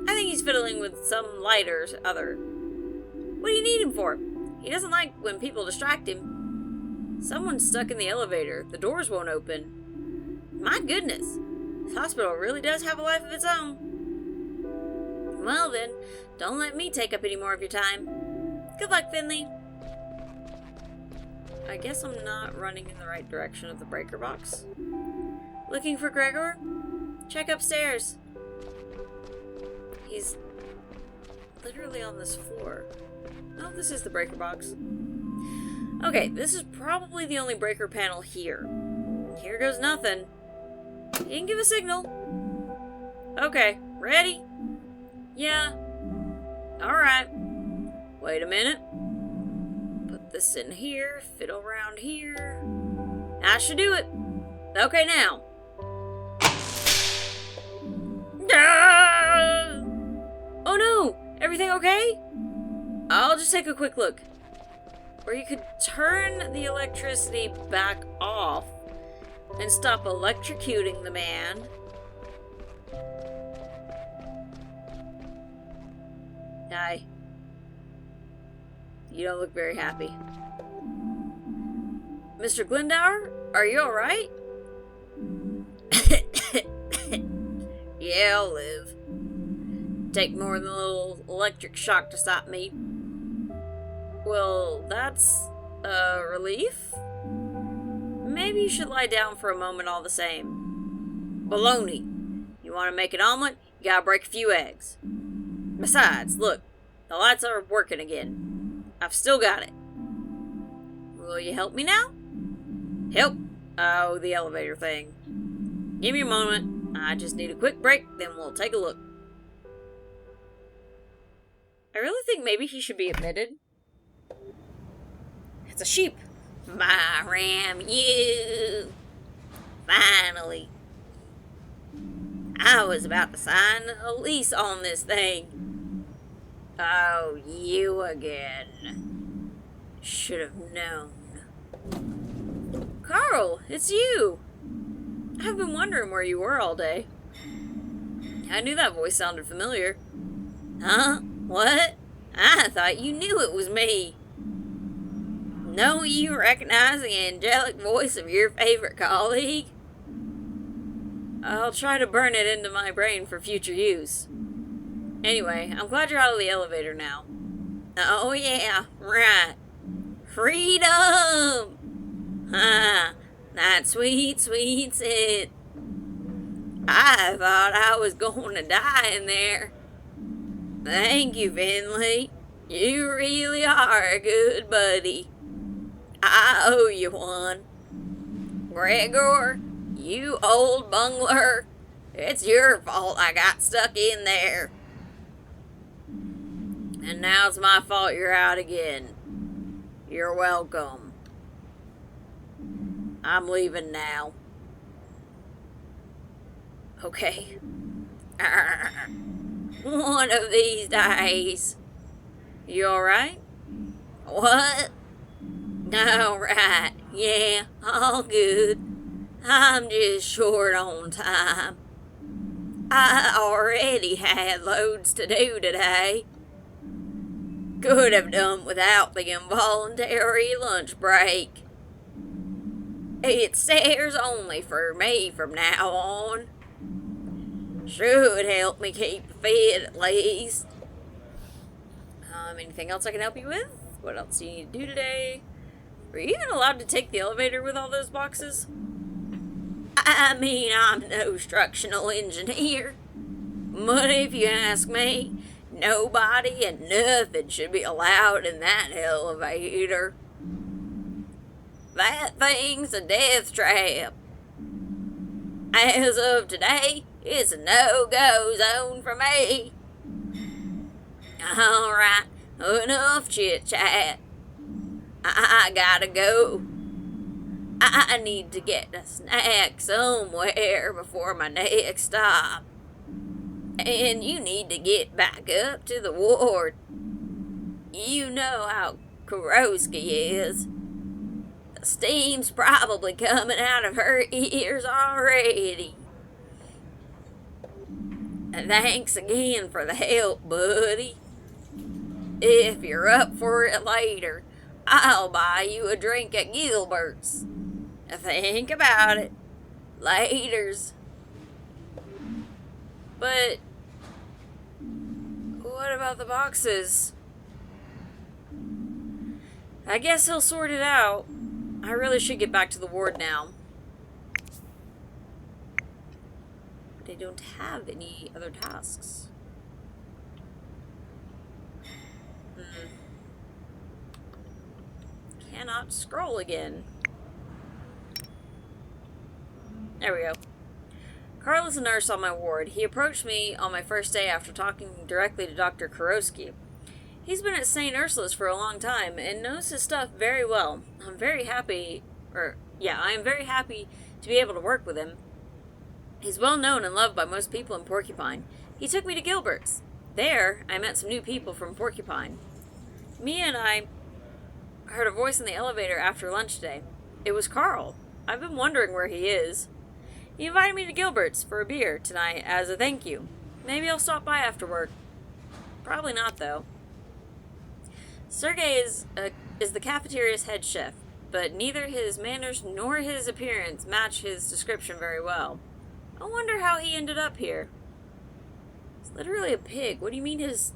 I think he's fiddling with some light or other. What do you need him for? He doesn't like when people distract him. Someone's stuck in the elevator. The doors won't open. My goodness. This hospital really does have a life of its own. Well then, don't let me take up any more of your time. Good luck, Finley. I guess I'm not running in the right direction of the breaker box. Looking for Gregor? Check upstairs. He's literally on this floor. Oh, this is the breaker box. Okay, this is probably the only breaker panel here. Here goes nothing. He didn't give a signal. Okay, ready? Yeah. Alright. Wait a minute. Put this in here, fiddle around here. That should do it. Okay, now. Ah! Oh no! Everything okay? I'll just take a quick look. Or you could turn the electricity back off and stop electrocuting the man. Hi. You don't look very happy. Mr. Glendower, are you alright? Yeah, I'll live. Take more than a little electric shock to stop me. Well, that's a relief? Maybe you should lie down for a moment all the same. Baloney. You want to make an omelet? You gotta break a few eggs. Besides, look, the lights are working again. I've still got it. Will you help me now? Help? Oh, the elevator thing. Give me a moment. I just need a quick break, then we'll take a look. I really think maybe he should be admitted. It's a sheep. My ram, you. Finally. I was about to sign a lease on this thing. Oh, you again. Should have known. Carl, it's you. I've been wondering where you were all day. I knew that voice sounded familiar. Huh? What? I thought you knew it was me. No, you recognize the angelic voice of your favorite colleague? I'll try to burn it into my brain for future use. Anyway, I'm glad you're out of the elevator now. Oh yeah, right. Freedom! Ha! That sweet, sweet scent. I thought I was going to die in there. Thank you, Finley. You really are a good buddy. I owe you one. Gregor, you old bungler. It's your fault I got stuck in there. And now it's my fault you're out again. You're welcome. I'm leaving now. Okay. One of these days. You alright? What? Alright. Yeah, all good. I'm just short on time. I already had loads to do today. Could have done without the involuntary lunch break. It's stairs only for me from now on. Should help me keep fit at least. Anything else I can help you with? What else do you need to do today? Were you even allowed to take the elevator with all those boxes? I mean, I'm no structural engineer. But if you ask me, nobody and nothing should be allowed in that elevator. That thing's a death trap. As of today, it's a no-go zone for me. Alright, enough chit-chat. I gotta go. I need to get a snack somewhere before my next stop. And you need to get back up to the ward. You know how Kurowski is. The steam's probably coming out of her ears already. Thanks again for the help, buddy. If you're up for it later, I'll buy you a drink at Gilbert's. Think about it. Laters. But what about the boxes? I guess he'll sort it out. I really should get back to the ward now. They don't have any other tasks. Cannot scroll again. There we go. Carl is a nurse on my ward. He approached me on my first day after talking directly to Dr. Kurowski. He's been at St. Ursula's for a long time and knows his stuff very well. I am very happy to be able to work with him. He's well known and loved by most people in Porcupine. He took me to Gilbert's. There, I met some new people from Porcupine. Mia and I heard a voice in the elevator after lunch today. It was Carl. I've been wondering where he is. He invited me to Gilbert's for a beer tonight as a thank you. Maybe I'll stop by after work. Probably not, though. Sergei is the cafeteria's head chef, but neither his manners nor his appearance match his description very well. I wonder how he ended up here. It's literally a pig. What do you mean his...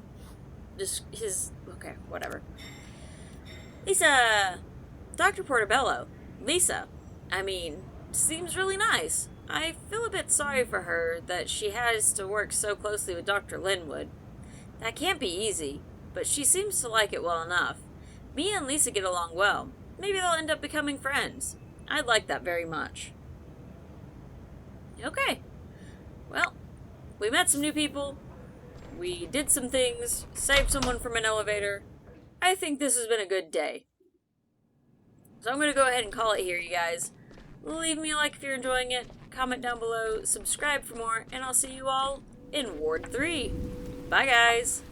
Okay, whatever. Lisa! Dr. Portobello. Lisa. I mean, seems really nice. I feel a bit sorry for her that she has to work so closely with Dr. Linwood. That can't be easy, but she seems to like it well enough. Me and Lisa get along well. Maybe they'll end up becoming friends. I'd like that very much. Okay. Well, we met some new people. We did some things. Saved someone from an elevator. I think this has been a good day. So I'm going to go ahead and call it here, you guys. Leave me a like if you're enjoying it. Comment down below. Subscribe for more. And I'll see you all in Ward 3. Bye, guys.